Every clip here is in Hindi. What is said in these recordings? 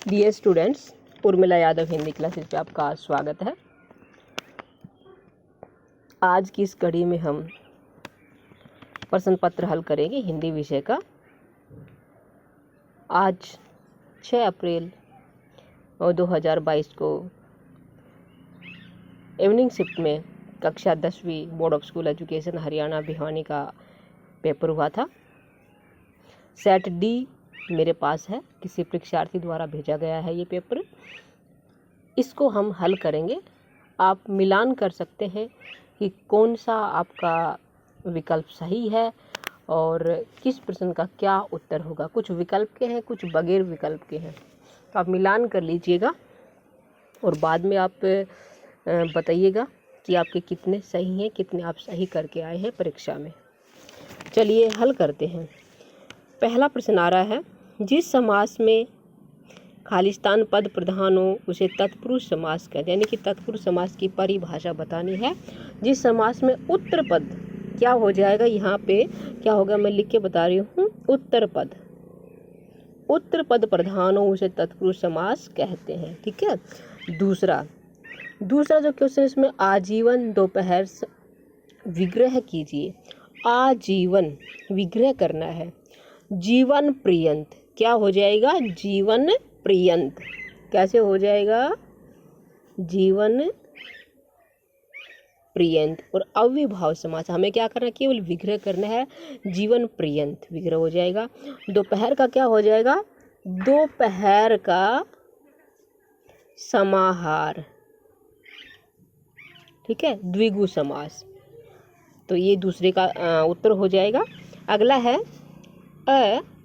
Dear students, Urmila Yadav Hindi classes पे आपका स्वागत है। आज की इस कड़ी में हम प्रश्न पत्र हल करेंगे हिंदी विषय का। आज 6 अप्रैल 2022 को इवनिंग शिफ्ट में कक्षा 10वीं board of school education Haryana Bhiwani का पेपर हुआ था। सेट डी मेरे पास है, किसी परीक्षार्थी द्वारा भेजा गया है ये पेपर। इसको हम हल करेंगे। आप मिलान कर सकते हैं कि कौन सा आपका विकल्प सही है और किस प्रश्न का क्या उत्तर होगा। कुछ विकल्प के हैं, कुछ बगैर विकल्प के हैं, तो आप मिलान कर लीजिएगा और बाद में आप बताइएगा कि आपके कितने सही हैं, कितने आप सही करके आए हैं परीक्षा में। चलिए हल करते हैं। पहला प्रश्न आ रहा है, जिस समास में खालिस्तान पद प्रधान हो उसे तत्पुरुष समास कहते हैं, यानी कि तत्पुरुष समास की परिभाषा बतानी है। जिस समास में उत्तर पद क्या हो जाएगा, यहाँ पे क्या होगा मैं लिख के बता रही हूँ। उत्तर पद प्रधान हो उसे तत्पुरुष समास कहते हैं। ठीक है। दूसरा जो क्वेश्चन इसमें, आजीवन दोपहर विग्रह कीजिए। आजीवन विग्रह करना है। जीवन पर्यंत क्या हो जाएगा, जीवन पर्यंत कैसे हो जाएगा, जीवन पर्यंत। और अव्ययभाव समास हमें क्या करना है, केवल विग्रह करना है। जीवन पर्यंत विग्रह हो जाएगा। दोपहर का क्या हो जाएगा, दोपहर का समाहार। ठीक है, द्विगु समास। तो ये दूसरे का उत्तर हो जाएगा। अगला है,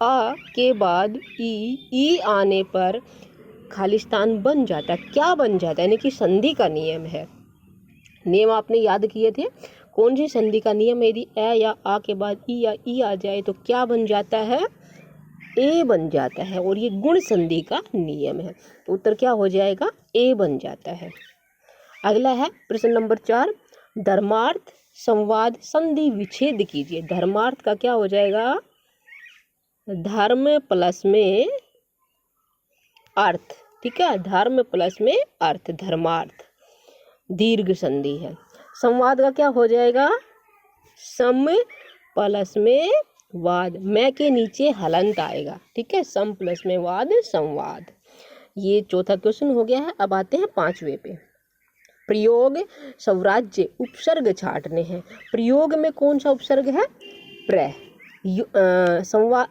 आ के बाद ई आने पर खालिस्तान बन जाता है। क्या बन जाता है, यानी कि संधि का नियम है। नियम आपने याद किए थे। कौन सी संधि का नियम है, यदि ए या आ के बाद ई या ई आ जाए तो क्या बन जाता है, ए बन जाता है। और ये गुण संधि का नियम है, तो उत्तर क्या हो जाएगा, ए बन जाता है। अगला है प्रश्न नंबर 4, धर्मार्थ संवाद संधि विच्छेद कीजिए। धर्मार्थ का क्या हो जाएगा, धर्म प्लस में अर्थ। ठीक है, धर्म प्लस में अर्थ, धर्मार्थ। दीर्घ संधि है। संवाद का क्या हो जाएगा, सम प्लस में वाद। मैं के नीचे हलंत आएगा। ठीक है, सम प्लस में वाद, संवाद। ये चौथा क्वेश्चन हो गया है। अब आते हैं 5वें पे। प्रयोग स्वराज्य उपसर्ग छांटने हैं। प्रयोग में कौन सा उपसर्ग है, प्र।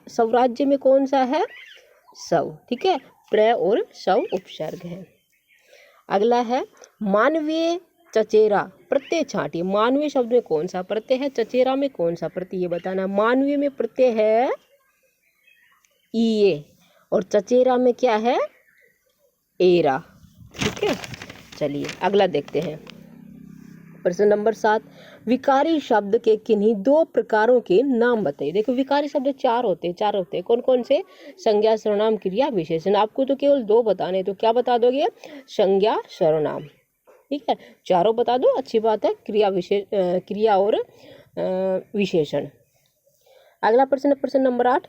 स्वराज्य में कौन सा है, सव। ठीक है, प्र और सव उपसर्ग है। अगला है, मानवीय चचेरा प्रत्यय छांटिए। मानवीय शब्द में कौन सा प्रत्यय है, चचेरा में कौन सा प्रत्यय, ये बताना। मानवीय में प्रत्यय है ईए और चचेरा में क्या है, एरा। ठीक है, चलिए अगला देखते हैं। प्रश्न नंबर 7, विकारी शब्द के किन्हीं 2 प्रकारों के नाम बताइए। देखो, विकारी शब्द चार होते हैं। कौन कौन से, संज्ञा, सर्वनाम, क्रिया, विशेषण। आपको तो केवल 2 बताने, तो क्या बता दोगे, संज्ञा, सर्वनाम। ठीक है, चारों बता दो, अच्छी बात है। क्रिया और विशेषण। अगला प्रश्न नंबर 8,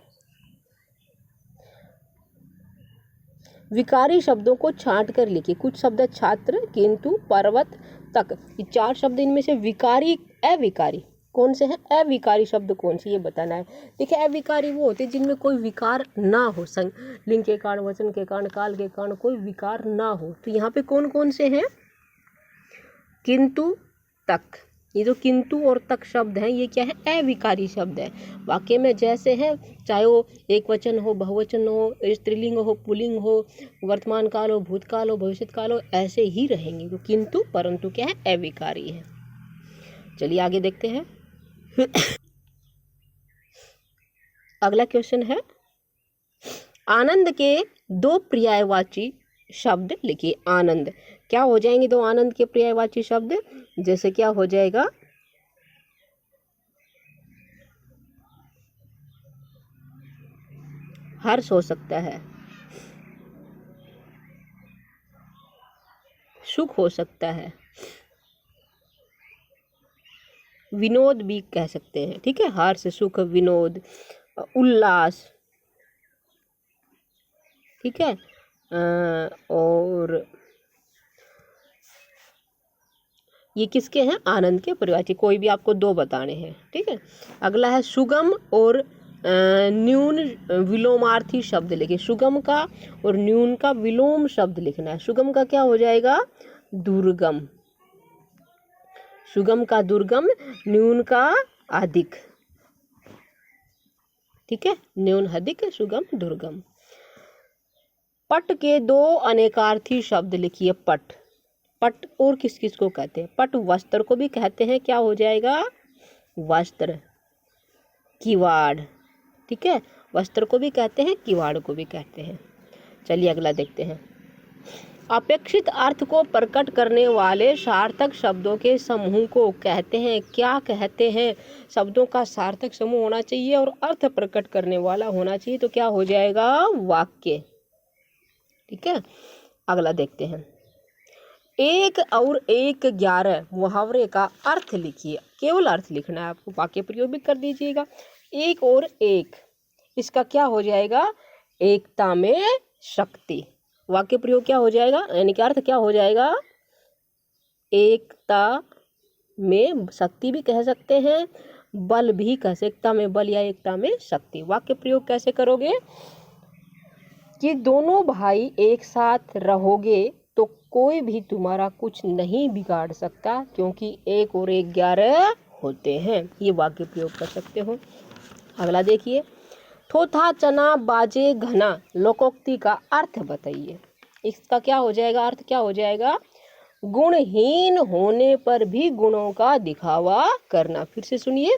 विकारी शब्दों को छांट कर लिखिए। कुछ शब्द छात्र, किंतु, पर्वत, तक, ये 4 शब्द। इनमें से विकारी, अविकारी कौन से हैं, अविकारी शब्द कौन से, ये बताना है। देखिए, अविकारी वो होते हैं जिनमें कोई विकार ना हो, लिंग के कारण, वचन के कारण, काल के कारण कोई विकार ना हो। तो यहाँ पे कौन कौन से हैं, किंतु, तक। ये जो किंतु और तक शब्द हैं, ये क्या है, अविकारी शब्द है। वाक्य में जैसे हैं, चाहे वो एक वचन हो, बहुवचन हो, स्त्रीलिंग हो, पुल्लिंग हो, वर्तमान काल हो, भूतकाल हो, भविष्य काल हो, ऐसे ही रहेंगे। तो किंतु परंतु क्या है, अविकारी है। चलिए आगे देखते हैं। अगला क्वेश्चन है, आनंद के 2 पर्यायवाची शब्द लिखिए। आनंद क्या हो जाएंगे, 2 आनंद के पर्यायवाची शब्द। जैसे क्या हो जाएगा, हर्ष हो सकता है, सुख हो सकता है, विनोद भी कह सकते हैं। ठीक है, हर्ष, सुख, विनोद, उल्लास। ठीक है, और ये किसके हैं? आनंद के परिवार। कोई भी आपको दो बताने हैं, ठीक है। अगला है सुगम और न्यून विलोमार्थी शब्द लिखे। सुगम का और न्यून का विलोम शब्द लिखना है। सुगम का क्या हो जाएगा? दुर्गम। सुगम का दुर्गम, न्यून का अधिक, ठीक है। न्यून अधिक, सुगम दुर्गम। पट के दो अनेकार्थी शब्द लिखिए। पट, पट और किस किस को कहते हैं? पट वस्त्र को भी कहते हैं, क्या हो जाएगा? वस्त्र। किवाड़, ठीक है। वस्त्र को भी कहते हैं, किवाड़ को भी कहते हैं। चलिए अगला देखते हैं। अपेक्षित अर्थ को प्रकट करने वाले सार्थक शब्दों के समूह को कहते हैं, क्या कहते हैं? शब्दों का सार्थक समूह होना चाहिए और अर्थ प्रकट करने वाला होना चाहिए, तो क्या हो जाएगा? वाक्य, ठीक है। अगला देखते हैं। एक और एक 11 मुहावरे का अर्थ लिखिए। केवल अर्थ लिखना है आपको, वाक्य प्रयोग भी कर दीजिएगा। एक और एक, इसका क्या हो जाएगा? एकता में शक्ति। वाक्य प्रयोग क्या हो जाएगा, यानी कि अर्थ क्या हो जाएगा? एकता में शक्ति भी कह सकते हैं, बल भी कह सकते, एकता में बल या एकता में शक्ति। वाक्य प्रयोग कैसे करोगे? कि दोनों भाई एक साथ रहोगे तो कोई भी तुम्हारा कुछ नहीं बिगाड़ सकता, क्योंकि एक और एक 11 होते हैं। ये वाक्य प्रयोग कर सकते हो। अगला देखिए। थोथा चना बाजे घना लोकोक्ति का अर्थ बताइए। इसका क्या हो जाएगा? अर्थ क्या हो जाएगा? गुणहीन होने पर भी गुणों का दिखावा करना। फिर से सुनिए।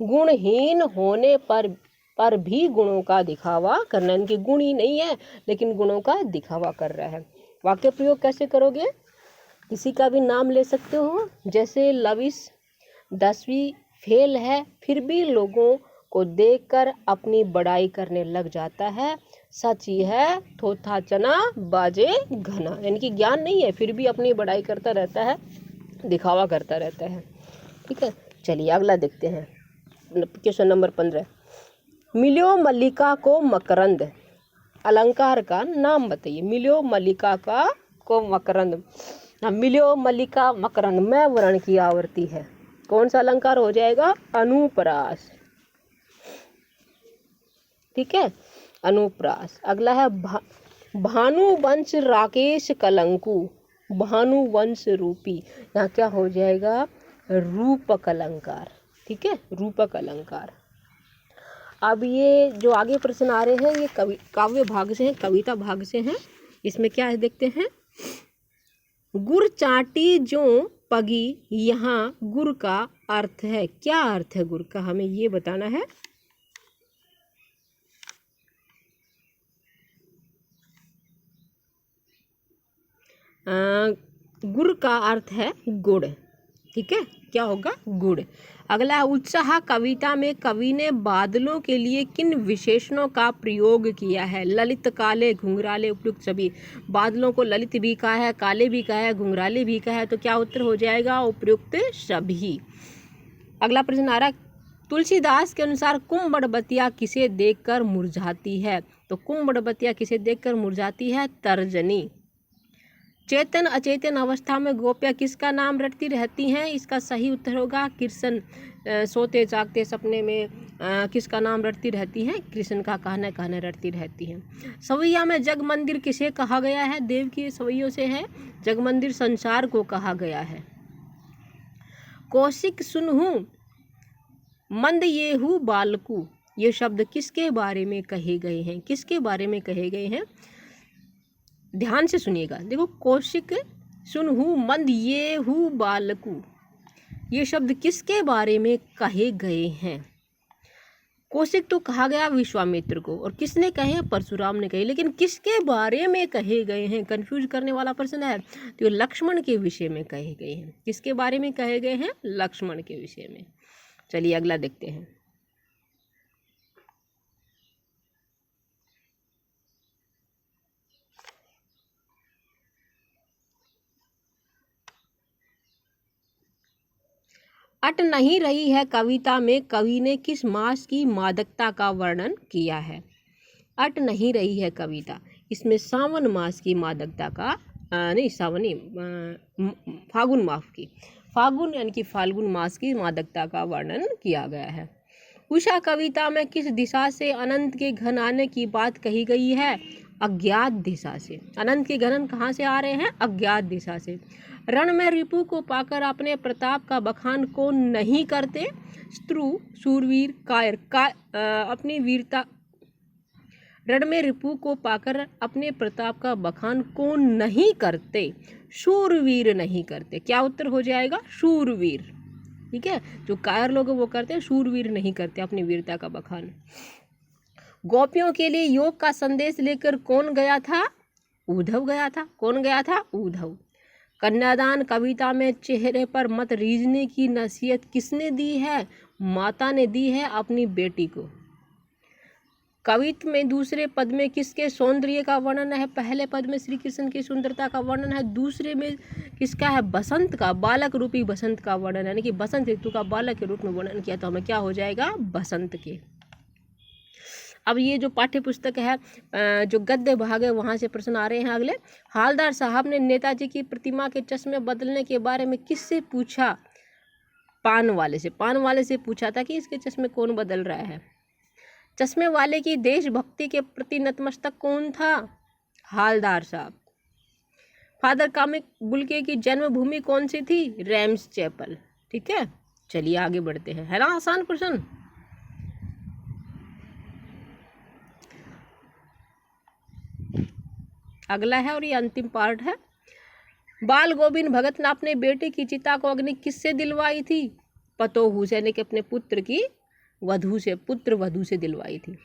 गुणहीन होने पर भी गुणों का दिखावा करना, इनके गुण ही नहीं है लेकिन गुणों का दिखावा कर रहा है। वाक्य प्रयोग कैसे करोगे? किसी का भी नाम ले सकते हो, जैसे लविश 10वीं फेल है फिर भी लोगों को देखकर अपनी बड़ाई करने लग जाता है। सच ही है, थोथा चना बाजे घना, यानी कि ज्ञान नहीं है फिर भी अपनी बड़ाई करता रहता है, दिखावा करता रहता है, ठीक है। चलिए अगला देखते हैं। Question number 15। मिलियो मल्लिका को मकरंद अलंकार का नाम बताइए। मिलियो मल्लिका को मकरंद। मिलियो मल्लिका मकरंद में वर्ण की आवर्ती है, कौन सा अलंकार हो जाएगा? अनुप्रास, ठीक है, अनुप्रास। अगला है भानुवंश राकेश कलंकु, भानुवंश रूपी, यहाँ क्या हो जाएगा? रूपक अलंकार, ठीक है, रूपक अलंकार। अब ये जो आगे प्रश्न आ रहे हैं ये काव्य भाग से हैं, कविता भाग से हैं। इसमें क्या है देखते हैं। गुर चाटी जो पगी, यहाँ गुर का अर्थ है, क्या अर्थ है गुर का? हमें ये बताना है। गुर का अर्थ है गुड़, ठीक है, क्या होगा? गुड़। अगला उत्साह कविता में कवि ने बादलों के लिए किन विशेषणों का प्रयोग किया है? ललित, काले, घुंघराले, उपयुक्त सभी। बादलों को ललित भी कहा है, काले भी कहा है, घुंघराले भी कहा है, तो क्या उत्तर हो जाएगा? उपयुक्त सभी। अगला प्रश्न आ रहा है। तुलसीदास के अनुसार कुम्भड़बतिया किसे देखकर मुरझाती है? तो कुम्भड़बतिया किसे देखकर मुरझाती है? तर्जनी। चेतन अचेतन अवस्था में गोपियाँ किसका नाम रटती रहती हैं? इसका सही उत्तर होगा कृष्ण। सोते जागते सपने में किसका नाम रटती रहती हैं? कृष्ण का कहने कहने रटती रहती हैं। सवैया में जग मंदिर किसे कहा गया है? देव की सवैयों से है। जग मंदिर संसार को कहा गया है। कौशिक सुनहु मंद येहू बालकू, ये शब्द किसके बारे में कहे गए हैं? किसके बारे में कहे गए हैं? ध्यान से सुनिएगा। देखो, कौशिक सुनहु मंद येहू बालकू, ये शब्द किसके बारे में कहे गए हैं? कौशिक तो कहा गया विश्वामित्र को, और किसने कहे? परशुराम ने कहे, लेकिन किसके बारे में कहे गए हैं? कंफ्यूज करने वाला प्रश्न है। तो लक्ष्मण के विषय में कहे गए हैं। किसके बारे में कहे गए हैं? लक्ष्मण के विषय में। चलिए अगला देखते हैं। अट नहीं रही है कविता में कवि ने किस मास की मादकता का वर्णन किया है? अट नहीं रही है कविता, इसमें सावन मास की मादकता का नहीं सावन नहीं फागुन माफ की फागुन यानी कि फाल्गुन मास की मादकता का वर्णन किया गया है। उषा कविता में किस दिशा से अनंत के घन आने की बात कही गई है? अज्ञात दिशा से। अनंत के घन कहाँ से आ रहे हैं? अज्ञात दिशा से। रण में रिपु को पाकर अपने प्रताप का बखान कौन नहीं करते? शत्रु, शूरवीर, कायर अपनी वीरता। रण में रिपु को पाकर अपने प्रताप का बखान कौन नहीं करते? शूरवीर नहीं करते। क्या उत्तर हो जाएगा? शूरवीर। ठीक है, जो कायर लोग वो करते हैं, शूरवीर नहीं करते अपनी वीरता का बखान। गोपियों के लिए योग का संदेश लेकर कौन गया था? उद्धव गया था। कौन गया था? उद्धव। कन्यादान कविता में चेहरे पर मत रीझने की नसीहत किसने दी है? माता ने दी है अपनी बेटी को। कवित्व में दूसरे पद में किसके सौंदर्य का वर्णन है? पहले पद में श्री कृष्ण की सुंदरता का वर्णन है, दूसरे में किसका है? बसंत का, बालक रूपी बसंत का वर्णन, यानी कि बसंत ऋतु का बालक के रूप में वर्णन किया। तो हमें क्या हो जाएगा? बसंत के। अब ये जो पाठ्य पुस्तक है जो गद्य भाग है वहाँ से प्रश्न आ रहे हैं अगले। हालदार साहब ने नेताजी की प्रतिमा के चश्मे बदलने के बारे में किससे पूछा? पान वाले से। पान वाले से पूछा था कि इसके चश्मे कौन बदल रहा है। चश्मे वाले की देशभक्ति के प्रति नतमस्तक कौन था? हालदार साहब। फादर कामिक बुल्के की जन्मभूमि कौन सी थी? Rams Chapel. ठीक है, चलिए आगे बढ़ते हैं। है ना आसान प्रश्न? अगला है और ये अंतिम पार्ट है। बाल गोविंद भगत ने अपने बेटे की चिता को अग्नि किससे दिलवाई थी? पतोहू से, यानी कि अपने पुत्र की वधू से, पुत्र वधू से दिलवाई थी।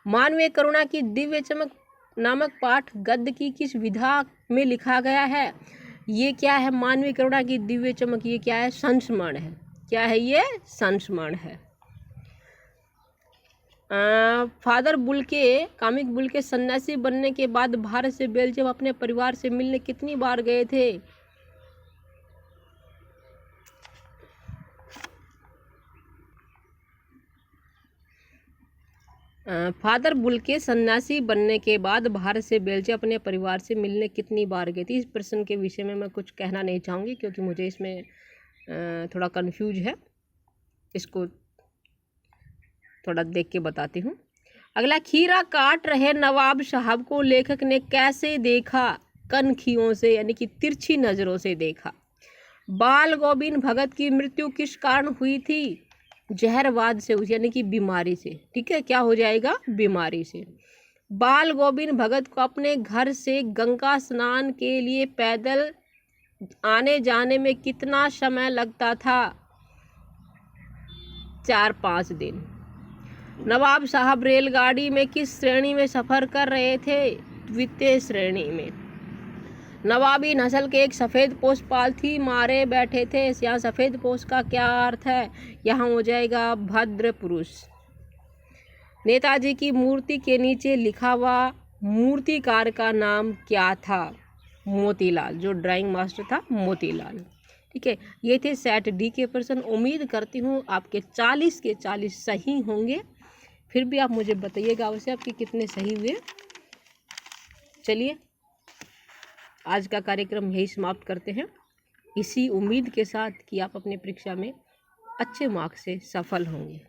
मानवीय करुणा की दिव्य चमक नामक पाठ गद्य की किस विधा में लिखा गया है? ये क्या है? मानवीय करुणा की दिव्य चमक, ये क्या है? संस्मरण है। क्या है ये? संस्मरण है। फादर बुल्के, कामिक बुल्के सन्यासी बनने के बाद भारत से बेल्जियम अपने परिवार से मिलने कितनी बार गए थे? फादर बुल्के सन्यासी बनने के बाद भारत से बेल्जियम अपने परिवार से मिलने कितनी बार गए थे? इस प्रश्न के विषय में मैं कुछ कहना नहीं चाहूँगी क्योंकि मुझे इसमें थोड़ा कंफ्यूज है। इसको थोड़ा देख के बताती हूँ। अगला, खीरा काट रहे नवाब साहब को लेखक ने कैसे देखा? कनखियों से, यानी कि तिरछी नज़रों से देखा। बाल गोविंद भगत की मृत्यु किस कारण हुई थी? जहरवाद से हुई, यानी कि बीमारी से। ठीक है, क्या हो जाएगा? बीमारी से। बाल गोविंद भगत को अपने घर से गंगा स्नान के लिए पैदल आने जाने में कितना समय लगता था? 4-5 दिन। नवाब साहब रेलगाड़ी में किस श्रेणी में सफ़र कर रहे थे? द्वितीय श्रेणी में। नवाबी नस्ल के एक सफ़ेद पोश पालथी मारे बैठे थे। यहाँ सफ़ेद पोश का क्या अर्थ है? यहाँ हो जाएगा भद्र पुरुष। नेताजी की मूर्ति के नीचे लिखा हुआ मूर्तिकार का नाम क्या था? मोतीलाल। जो ड्राइंग मास्टर था मोतीलाल। ठीक है, ये थे सेट डी के प्रश्न। उम्मीद करती हूँ आपके 40 के 40 सही होंगे। फिर भी आप मुझे बताइएगा अवश्य आपके कितने सही हुए। चलिए, आज का कार्यक्रम यही समाप्त करते हैं, इसी उम्मीद के साथ कि आप अपने परीक्षा में अच्छे मार्क्स से सफल होंगे।